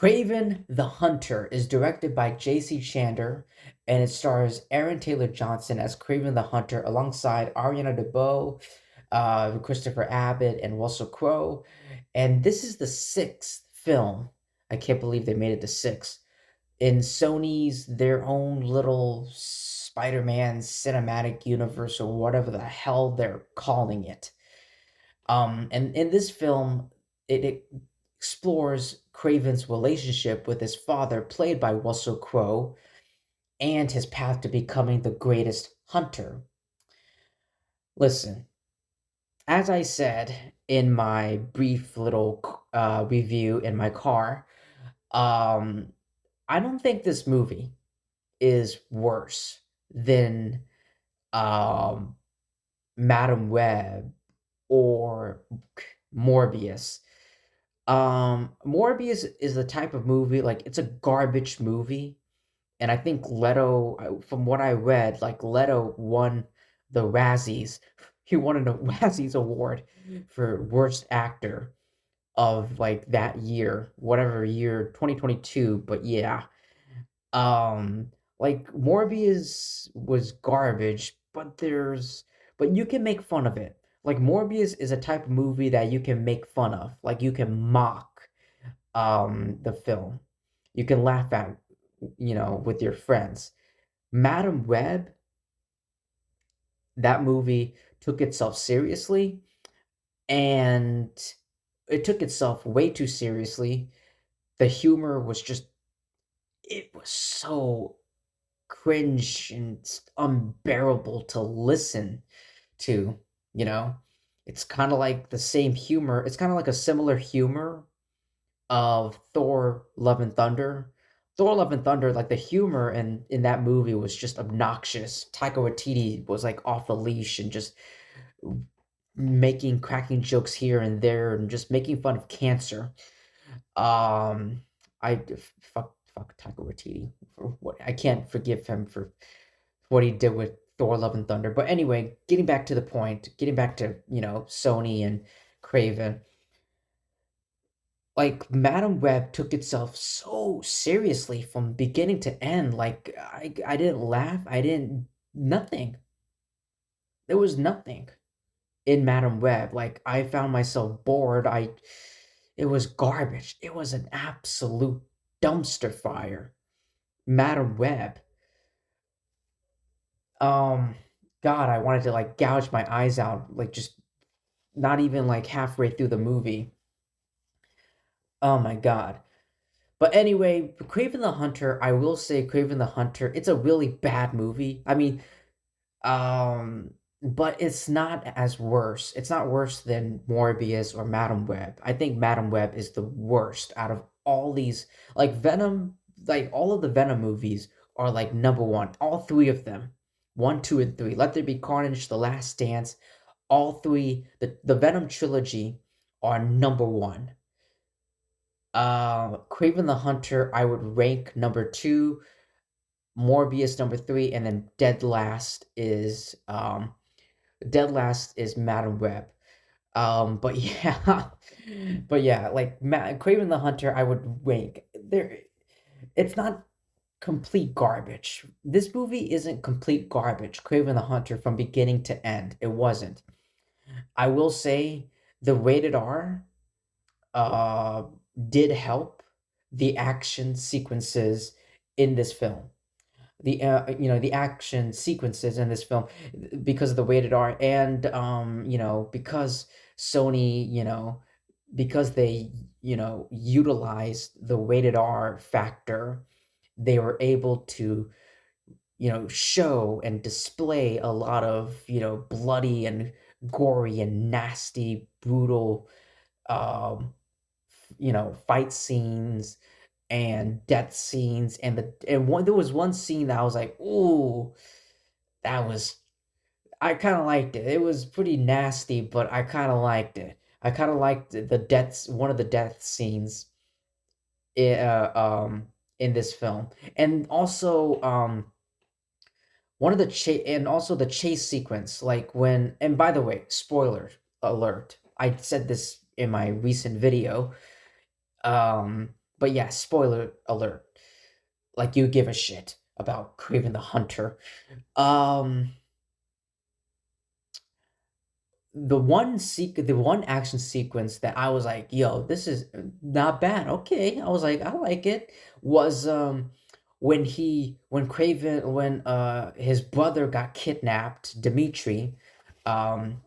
Kraven the Hunter is directed by J.C. Chander, and it stars Aaron Taylor Johnson as Kraven the Hunter alongside Ariana DeBose, Christopher Abbott, and Russell Crowe. And this is the sixth film. I can't believe they made it to six in Sony's their own little Spider-Man cinematic universe or whatever the hell they're calling it. And in this film, it explores Craven's relationship with his father, played by Russell Crowe, and his path to becoming the greatest hunter. Listen, as I said in my brief little review in my car, um, I don't think this movie is worse than um, Madam Web or Morbius. Morbius is the type of movie, like, it's a garbage movie, and I think from what I read, like, Leto won the Razzies. He won a Razzies award for worst actor of, like, that year, whatever year, 2022, but yeah. Like, Morbius was garbage, but you can make fun of it. Like, Morbius is a type of movie that you can make fun of. Like, you can mock the film. You can laugh at, with your friends. Madam Web, that movie took itself seriously, and it took itself way too seriously. The humor was just, it was so cringe and unbearable to listen to, you know? It's kind of like the same humor. It's kind of like a similar humor of Thor: Love and Thunder. Thor: Love and Thunder, like, the humor in that movie was just obnoxious. Taika Waititi was, like, off the leash and just cracking jokes here and there and just making fun of cancer. Um, fuck Taika Waititi for what I can't forgive him for what he did with Thor: Love and Thunder. But anyway, getting back to the point, getting back to, Sony and Craven, like, Madam Web took itself so seriously from beginning to end. Like, I didn't laugh. I didn't nothing. There was nothing in Madam Web. Like, I found myself bored. It was garbage. It was an absolute dumpster fire. Madam Web. Um God, I wanted to, like, gouge my eyes out, like, just not even, like, halfway through the movie. Oh my god. But anyway, Kraven the Hunter, I will say Kraven the Hunter, it's a really bad movie. I mean, but it's not as worse. It's not worse than Morbius or Madam Web. I think Madam Web is the worst out of all these. Like, Venom, like, all of the Venom movies are, like, number one. All three of them. One, two, and three. Let There Be Carnage, The Last Dance. All three, the Venom trilogy are number one. Kraven the Hunter, I would rank number two, Morbius number three, and then Dead Last is Madam Web. But yeah, but yeah, like, Kraven the Hunter, I would rank there. It's not complete garbage. This movie isn't complete garbage. Kraven the Hunter from beginning to end, it wasn't. I will say the rated R uh did help the action sequences in this film. The action sequences in this film, because of the rated R, and because Sony, because they, utilized the rated R factor, they were able to, show and display a lot of, bloody and gory and nasty, brutal, um fight scenes and death scenes, and there was one scene that I was like, "Ooh, that was." I kind of liked it. It was pretty nasty, but I kind of liked it. I kind of liked the deaths. One of the death scenes, i- uh, um, in this film, and also and also the chase sequence, like when. And by the way, spoiler alert! I said this in my recent video. But yeah, spoiler alert. Like you give a shit about Kraven the Hunter. Um the one action sequence that I was like, "Yo, this is not bad. Okay." I was like, "I like it." Was when Craven when his brother got kidnapped, Dimitri, um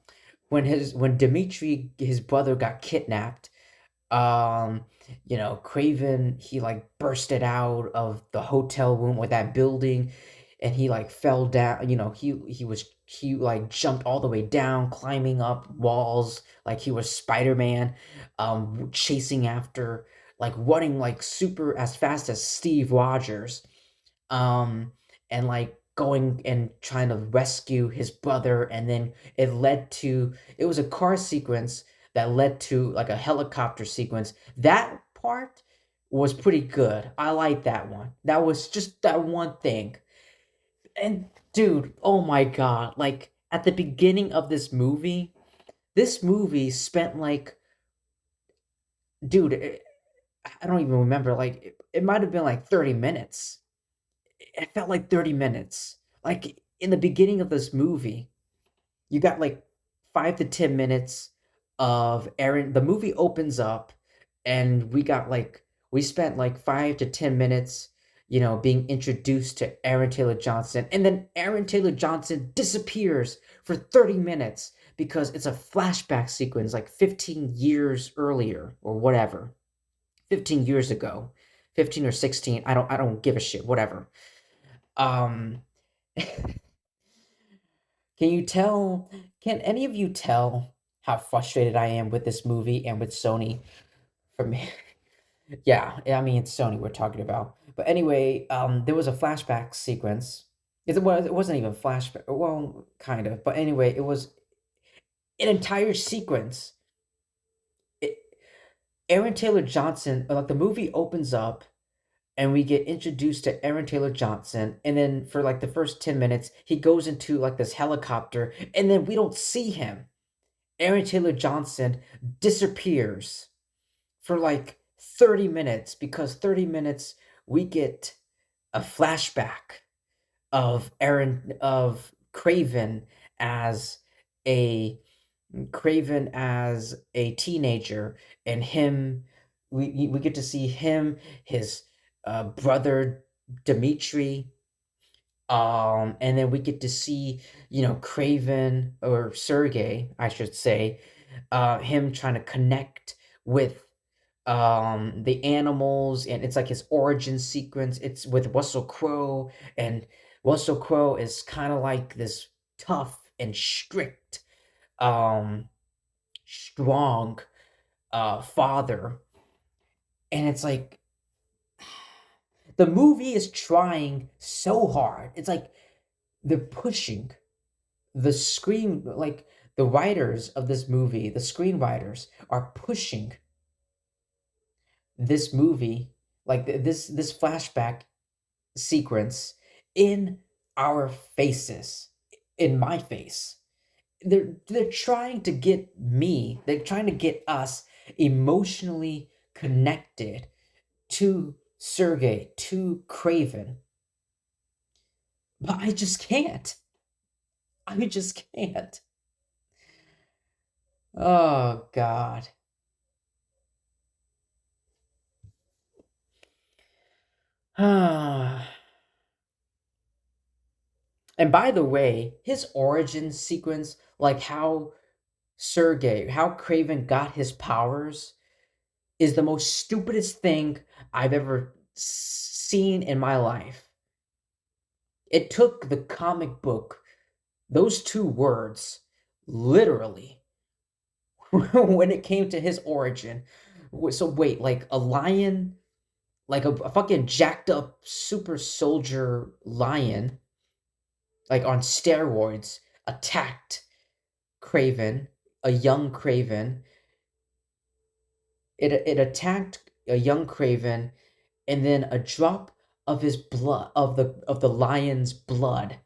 when Dimitri his brother got kidnapped, um Craven, he like bursted out of the hotel room with that building, and he like fell down. He like jumped all the way down, climbing up walls like he was Spider-Man, chasing after, like running like super as fast as Steve Rogers, um and like going and trying to rescue his brother. And then it was a car sequence that led to like a helicopter sequence. That part was pretty good. I like that one. That was just that one thing. And dude, oh my god, like at the beginning of this movie spent like, dude, I don't even remember, like it might have been like 30 minutes. It felt like 30 minutes. Like in the beginning of this movie, you got like 5 to 10 minutes of Aaron. The movie opens up, and we spent like 5 to 10 minutes, being introduced to Aaron Taylor Johnson, and then Aaron Taylor Johnson disappears for 30 minutes because it's a flashback sequence like 15 years earlier or whatever, 15 years ago, 15 or 16. I don't give a shit. Whatever. Um, can you tell? Can any of you tell how frustrated I am with this movie and with Sony? For me, yeah, I mean it's Sony we're talking about. But anyway, there was a flashback sequence. It wasn't even flashback. Well, kind of. But anyway, it was an entire sequence. It, Aaron Taylor Johnson, like the movie opens up, and we get introduced to Aaron Taylor Johnson, and then for like the first 10 minutes he goes into like this helicopter, and then we don't see him. Aaron Taylor Johnson disappears for like 30 minutes, because 30 minutes we get a flashback of as a a teenager, and him we get to see him, his brother Dimitri, and then we get to see, Craven, or Sergey, I should say, him trying to connect with the animals, and it's like his origin sequence. It's with Russell Crowe, and Russell Crowe is kind of like this tough and strict, um strong father. And it's like the movie is trying so hard. It's like they're pushing the screen, like the writers of this movie, the screenwriters are pushing this movie, like this flashback sequence, in our faces, in my face. They're trying to get me, they're trying to get us emotionally connected to Sergey, to Craven, but I just can't. I just can't. Oh God. And by the way, his origin sequence, like how Craven got his powers, is the most stupidest thing I've ever seen in my life. It took the comic book, those two words, literally, when it came to his origin. So wait, like a lion, like a fucking jacked up super soldier lion, like on steroids, attacked Craven, a young Craven. It attacked a young Craven, and then a drop of his blood, of the lion's blood,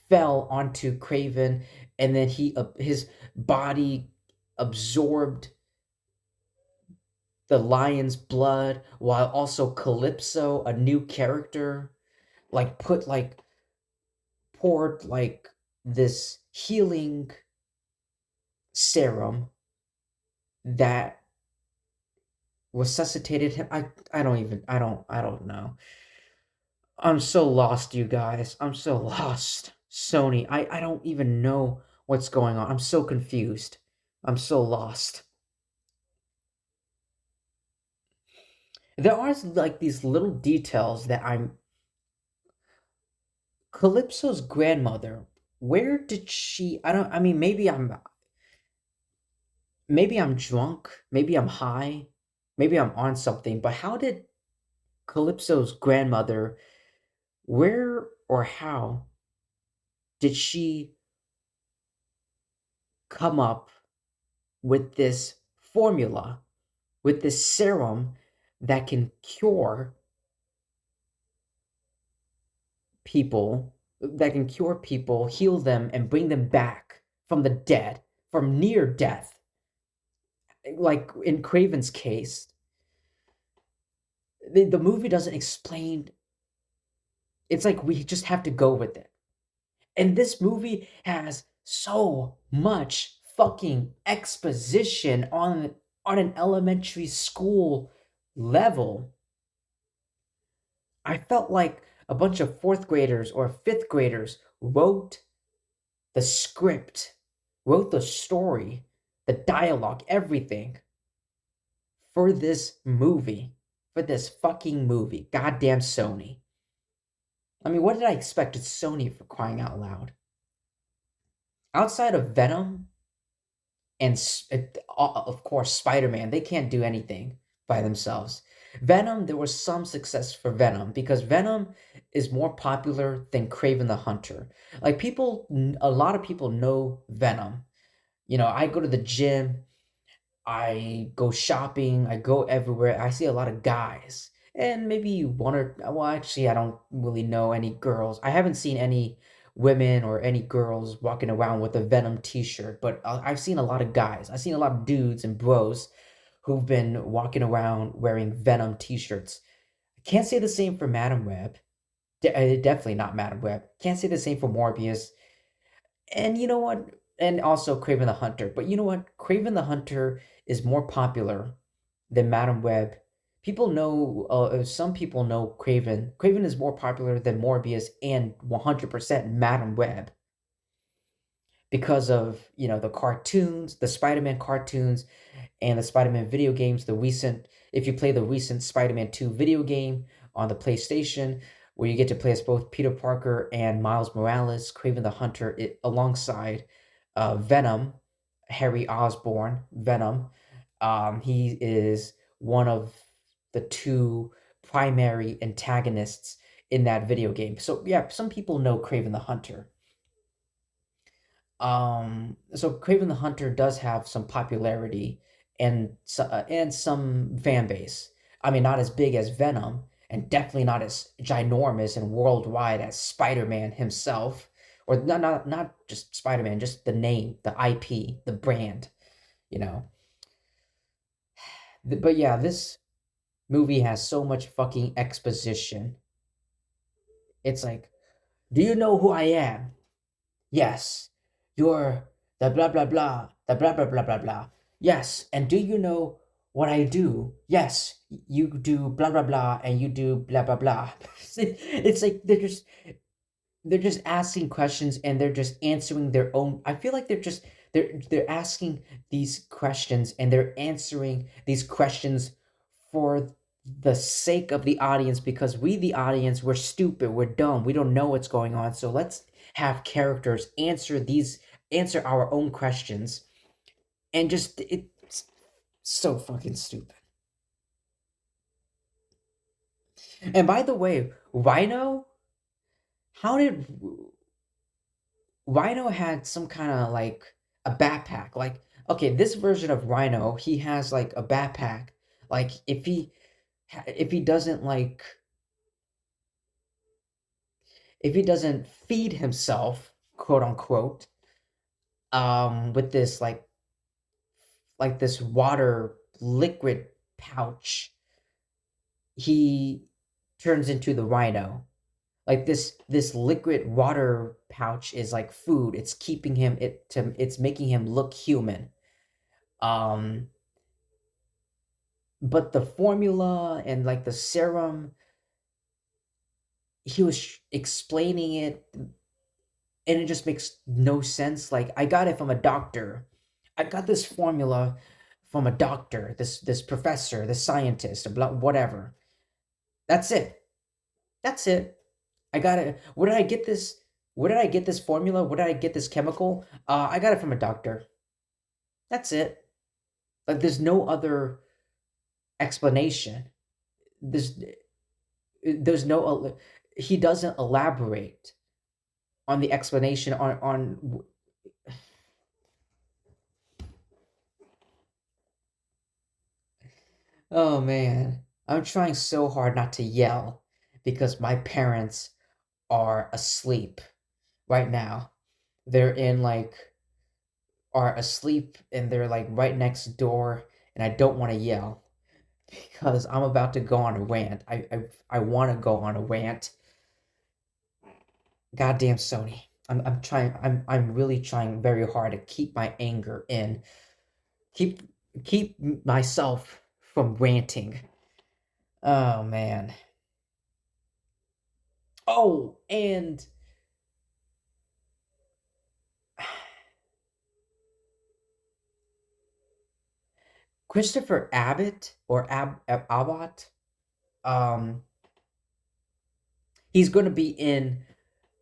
fell onto Craven, and then his body absorbed the lion's blood, while also Calypso, a new character, like poured like this healing serum that resuscitated him. I don't know. I'm so lost, you guys. I'm so lost. Sony, I don't even know what's going on. I'm so confused. I'm so lost. There are like these little details that I'm Calypso's grandmother. Where did she I mean maybe I'm drunk, maybe I'm high, maybe I'm on something, but how did Calypso's grandmother where or how did she come up with this formula, with this serum that can cure people, heal them, and bring them back from the dead, from near death. Like in Craven's case, the movie doesn't explain. It's like we just have to go with it. And this movie has so much fucking exposition on an elementary school level. I felt like a bunch of fourth graders or fifth graders wrote the script, wrote the story, the dialogue, everything for this movie, for this fucking movie. Goddamn Sony. I mean, what did I expect? It's Sony, for crying out loud. Outside of Venom and of course Spider-Man, they can't do anything by themselves. Venom, there was some success for Venom because Venom is more popular than Kraven the Hunter. Like a lot of people know Venom. I go to the gym, I go shopping, I go everywhere. I see a lot of guys. And maybe one or well, actually, I don't really know any girls. I haven't seen any women or any girls walking around with a Venom t-shirt, but I've seen a lot of guys. I've seen a lot of dudes and bros who've been walking around wearing Venom t-shirts. I can't say the same for Madam Web. Definitely not Madam Web. Can't say the same for Morbius. And you know what? And also Kraven the Hunter. But you know what? Kraven the Hunter is more popular than Madam Web. Some people know Kraven. Kraven is more popular than Morbius and 100% Madam Web because of, the cartoons, the Spider-Man cartoons, and the Spider-Man video games. If you play the recent Spider-Man 2 video game on the PlayStation, where you get to play as both Peter Parker and Miles Morales, Kraven the Hunter, alongside Venom, Harry Osborn, Venom. He is one of the two primary antagonists in that video game. So yeah, some people know Kraven the Hunter. So Kraven the Hunter does have some popularity and some fan base. I mean, not as big as Venom, and definitely not as ginormous and worldwide as Spider-Man himself, or not just Spider-Man, just the name, the IP, the brand. You know. But yeah, this movie has so much fucking exposition. It's like, do you know who I am? Yes, you're the blah blah blah, the blah blah blah blah blah. Yes, and do you know what I do? Yes, you do blah blah blah, and you do blah blah blah. It's like they're just asking questions and they're just answering their own. I feel like they're asking these questions and they're answering these questions for the sake of the audience, because we, the audience, we're stupid, we're dumb, we don't know what's going on. So let's have characters answer our own questions, and just it's so fucking stupid. And by the way, how did Rhino had some kind of like a backpack. Like, okay, this version of Rhino, he has like a backpack. Like, if he doesn't like if he doesn't feed himself, quote unquote, with this like this water liquid pouch, he turns into the rhino. Like this liquid water pouch is like food. It's keeping him it's making him look human. Um but the formula and like the serum, he was explaining it and it just makes no sense. Like, I got it from a doctor. I got this formula from a doctor, this professor, this scientist, or whatever. That's it. That's it. I got it. Where did I get this? Where did I get this formula? Where did I get this chemical? I got it from a doctor. That's it. Like, there's no other explanation. There's there's no he doesn't elaborate on the explanation on. Oh man, I'm trying so hard not to yell because my parents are asleep right now. They're in like are asleep and they're like right next door and I don't want to yell because I'm about to go on a rant. I want to go on a rant. Goddamn Sony. I'm trying I'm really trying very hard to keep my anger in. Keep keep myself from ranting. Oh man. Oh, and Christopher Abbott or Abbott, um, he's going to be in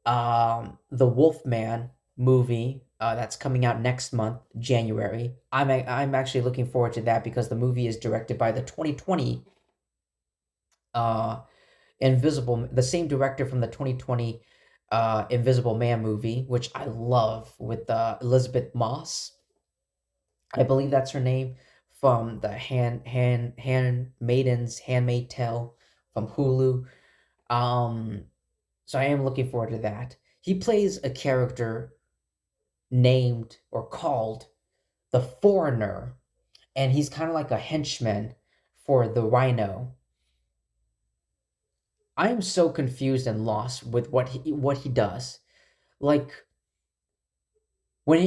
the Wolfman movie that's coming out next month, January. I'm actually looking forward to that because the movie is directed by the 2020 uh the same director from the 2020 Invisible Man movie, which I love with Elizabeth Moss. I believe that's her name, from the Handmaid's Tale from Hulu. Um, so I am looking forward to that. He plays a character named or called the Foreigner, and he's kind of like a henchman for the Rhino. I am so confused and lost with what he does. Like when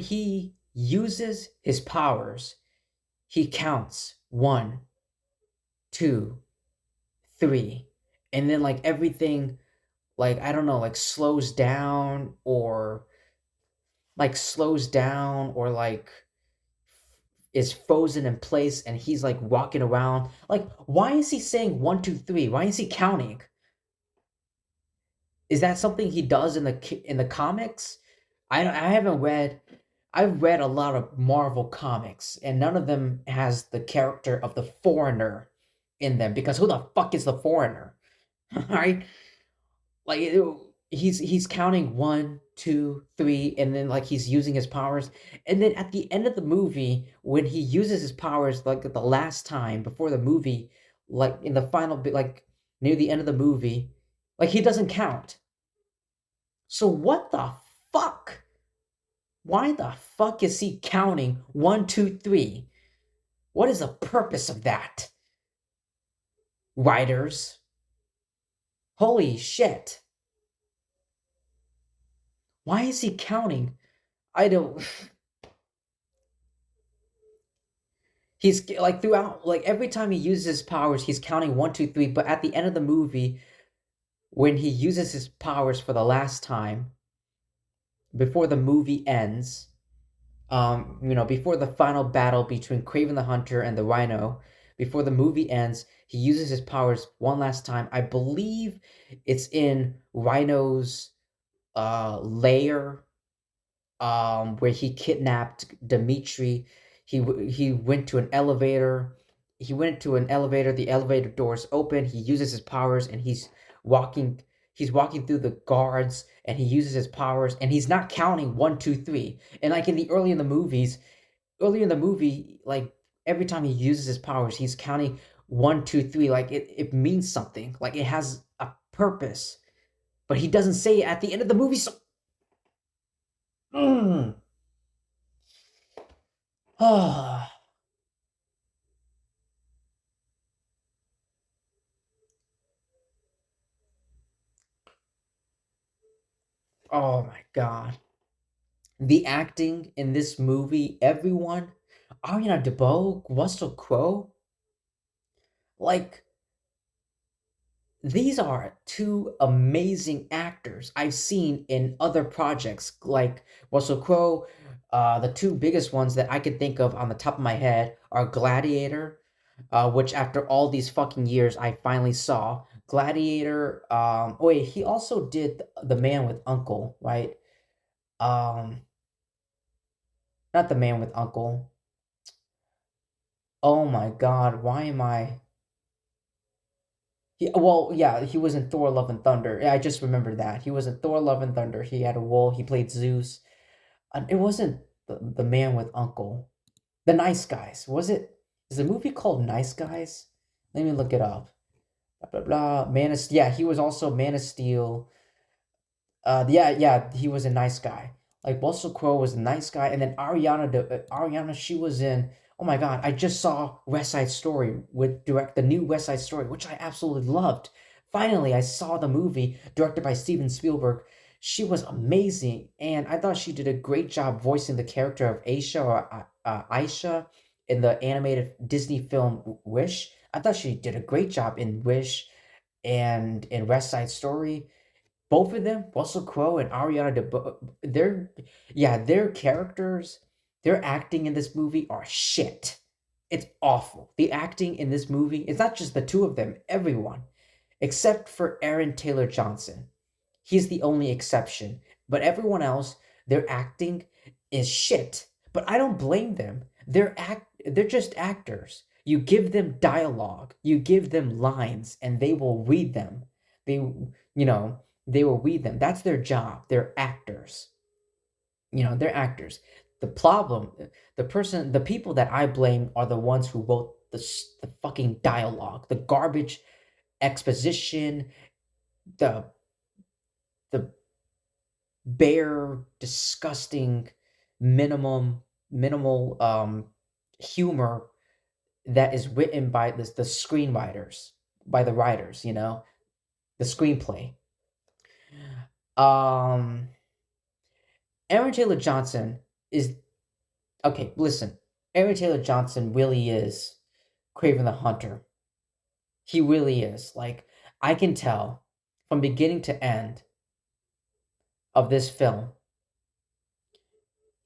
he uses his powers, he counts 1, 2, 3, and then like everything, like I don't know, like slows down or like is frozen in place and he's like walking around. Like, why is he saying 1, 2, 3? Why is he counting? Is that something he does in the comics? I haven't read. I've read a lot of Marvel comics, and none of them has the character of the Foreigner in them because who the fuck is the Foreigner? Right? Like he's counting 1, 2, 3, and then like he's using his powers, and then at the end of the movie, when he uses his powers, like the last time before the movie, like in the final bit, like near the end of the movie, like he doesn't count. So what the fuck? Why the fuck is he counting 1, 2, 3? What is the purpose of that? Writers. Holy shit. Why is he counting? I don't. He's like throughout, like every time he uses his powers, he's counting 1, 2, 3. But at the end of the movie, when he uses his powers for the last time, before the movie ends, before the final battle between Kraven the Hunter and the Rhino, before the movie ends, he uses his powers one last time. I believe it's in Rhino's lair, where he kidnapped Dimitri. He went to an elevator. He went to an elevator. The elevator doors open. He uses his powers, and walking. He's walking through the guards, and he uses his powers, and he's not counting 1, 2, 3. And like in the earlier in the movie, like every time he uses his powers, he's counting 1, 2, 3. Like it means something. Like it has a purpose. But he doesn't say it at the end of the movie. So, mm. Oh my god. The acting in this movie, everyone, Ariana DeBose, Russell Crowe, like these are two amazing actors I've seen in other projects, like Russell Crowe. The two biggest ones that I can think of on the top of my head are Gladiator, which after all these fucking years I finally saw. Gladiator. Oh wait, he also did The Man with Uncle, right? Um, Not The Man with Uncle. Oh my God, why am I? Well, yeah, he was in Thor: Love and Thunder. Yeah, I just remembered that he was in Thor: Love and Thunder. He had a role. He played Zeus. It wasn't the Man with Uncle. The Nice Guys. Was it? Is the movie called Nice Guys? Let me look it up. Blah blah blah. Yeah, he was also Man of Steel. Yeah, he was a nice guy. Like Russell Crowe was a nice guy, and then Ariana, she was in. Oh my God, I just saw West Side Story with direct the new West Side Story, which I absolutely loved. Finally, I saw the movie directed by Steven Spielberg. She was amazing, and I thought she did a great job voicing the character of Aisha in the animated Disney film Wish. I thought she did a great job in Wish and in West Side Story. Both of them, Russell Crowe and Ariana DeBose, their characters, their acting in this movie are shit. It's awful. The acting in this movie, it's not just the two of them, everyone, except for Aaron Taylor Johnson. He's the only exception. But everyone else, their acting is shit. But I don't blame them. They're just actors. You give them dialogue, you give them lines, and they will read them. They you know, they will read them. That's their job. They're actors. They're actors. The problem, the people that I blame are the ones who wrote the fucking dialogue, the garbage exposition, the the bare, disgusting, minimal humor that is written by the screenwriters, by the writers, the screenplay. Um, Aaron Taylor Johnson is okay. Listen, Aaron Taylor Johnson really is Kraven the Hunter. He really is. Like I can tell from beginning to end of this film,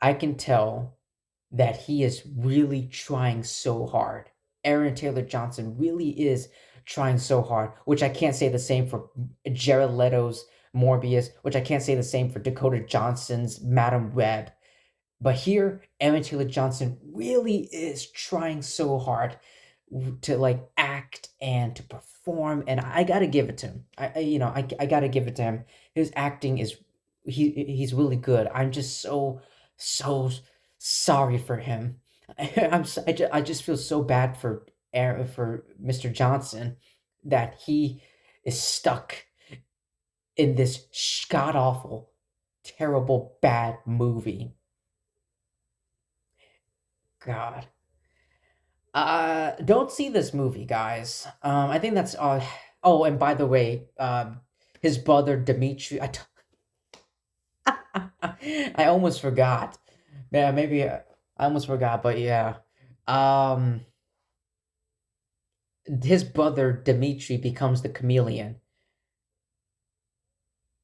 I can tell that he is really trying so hard. Aaron Taylor Johnson really is trying so hard, which I can't say the same for Jared Leto's Morbius, which I can't say the same for Dakota Johnson's Madam Web. But here, Aaron Taylor Johnson really is trying so hard to like act and to perform, and I gotta give it to him. I gotta give it to him. His acting is he's really good. I'm just so sorry for him. I just feel so bad for for Mr. Johnson that he is stuck in this god awful, terrible, bad movie. God. Don't see this movie, guys. I think that's oh, and by the way, his brother Dimitri. I almost forgot. Yeah, maybe I almost forgot, but yeah. Um, his brother Dimitri becomes the chameleon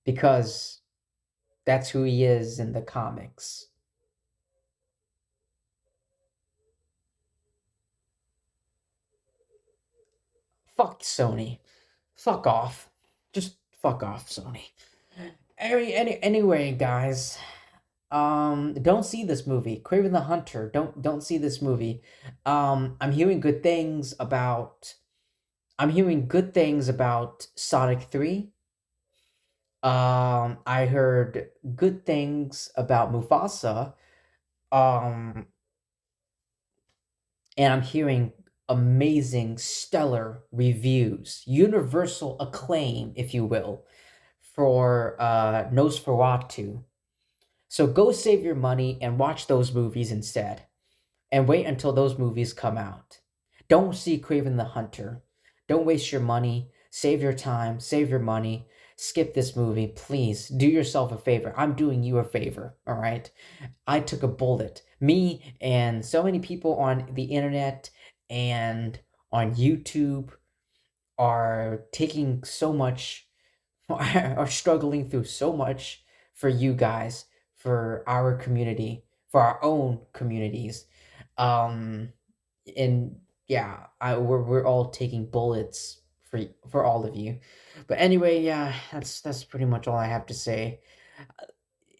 because that's who he is in the comics. Fuck Sony. Fuck off. Just fuck off, Sony. Anyway, guys. Don't see this movie. Kraven the Hunter. Don't see this movie. I'm hearing good things about. I'm hearing good things about Sonic 3. I heard good things about Mufasa. Um, and I'm hearing amazing, stellar reviews, universal acclaim, if you will, for Nosferatu. So go save your money and watch those movies instead. And wait until those movies come out. Don't see Craven the Hunter. Don't waste your money. Save your time. Save your money. skip this movie. Please do yourself a favor. I'm doing you a favor, all right? I took a bullet. Me and so many people on the internet and on YouTube are taking so much, are struggling through so much for you guys, for our community, for our own communities. Um, and yeah, we're all taking bullets for all of you. But anyway, yeah, that's pretty much all I have to say.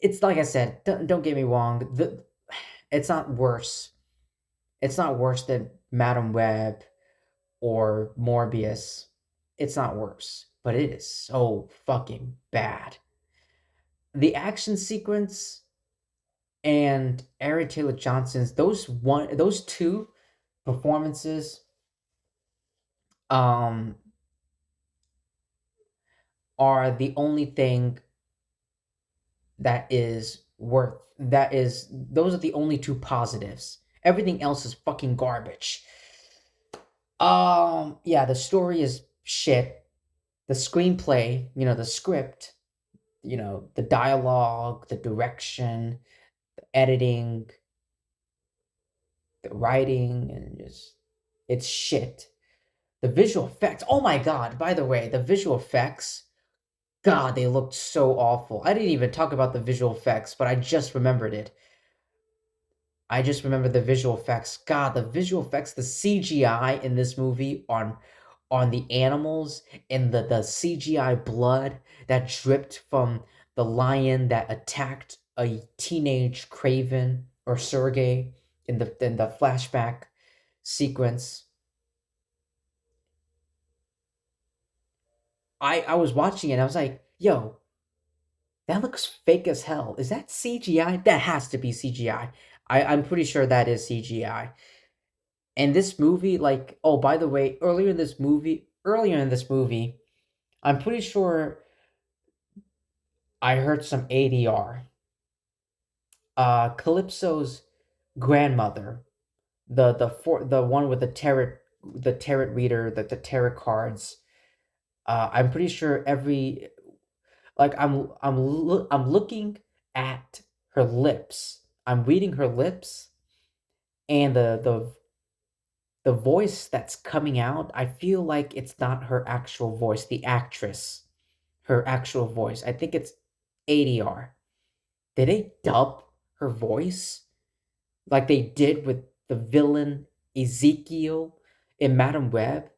It's like I said, don't get me wrong. It's not worse. It's not worse than Madam Web or Morbius. It's not worse, but it is so fucking bad. The action sequence and Aaron Taylor Johnson's those two performances um are the only thing that is those are the only two positives. Everything else is fucking garbage. Yeah, the story is shit. The screenplay, the script, the dialogue, the direction, the editing, the writing, and just it's shit. The visual effects. Oh my god, by the way, the visual effects, god, they looked so awful. I didn't even talk about the visual effects, but I just remembered it. I just remember the visual effects. God, the visual effects, the CGI in this movie on the animals and the CGI blood that dripped from the lion that attacked a teenage Kraven or Sergey in the flashback sequence. I was watching it and I was like, yo, that looks fake as hell. Is that CGI? That has to be CGI. I'm pretty sure that is CGI. And this movie, like, oh, by the way, earlier in this movie, I'm pretty sure I heard some ADR. Calypso's grandmother, the one with the tarot reader, the tarot cards. I'm pretty sure like I'm looking at her lips. I'm reading her lips, and the voice that's coming out, I feel like it's not her actual voice, the actress, her actual voice. I think it's ADR. Did they dub her voice like they did with the villain Ezekiel in Madam Web?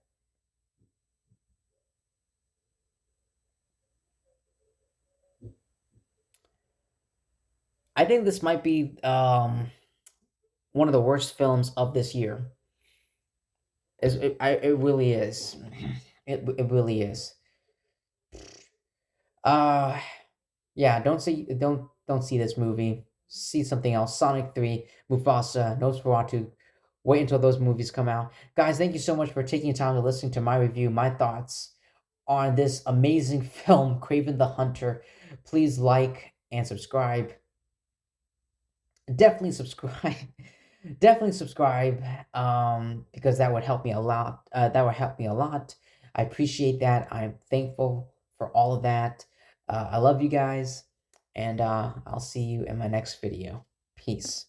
I think this might be one of the worst films of this year. It really is. It really is. Uh Yeah, don't see this movie. See something else. Sonic 3, Mufasa, Nosferatu. Wait until those movies come out. Guys, thank you so much for taking time to listen to my review, my thoughts on this amazing film, Kraven the Hunter. Please like and subscribe. Definitely subscribe. Definitely subscribe because that would help me a lot. That would help me a lot. I appreciate that. I'm thankful for all of that. I love you guys, and I'll see you in my next video. Peace.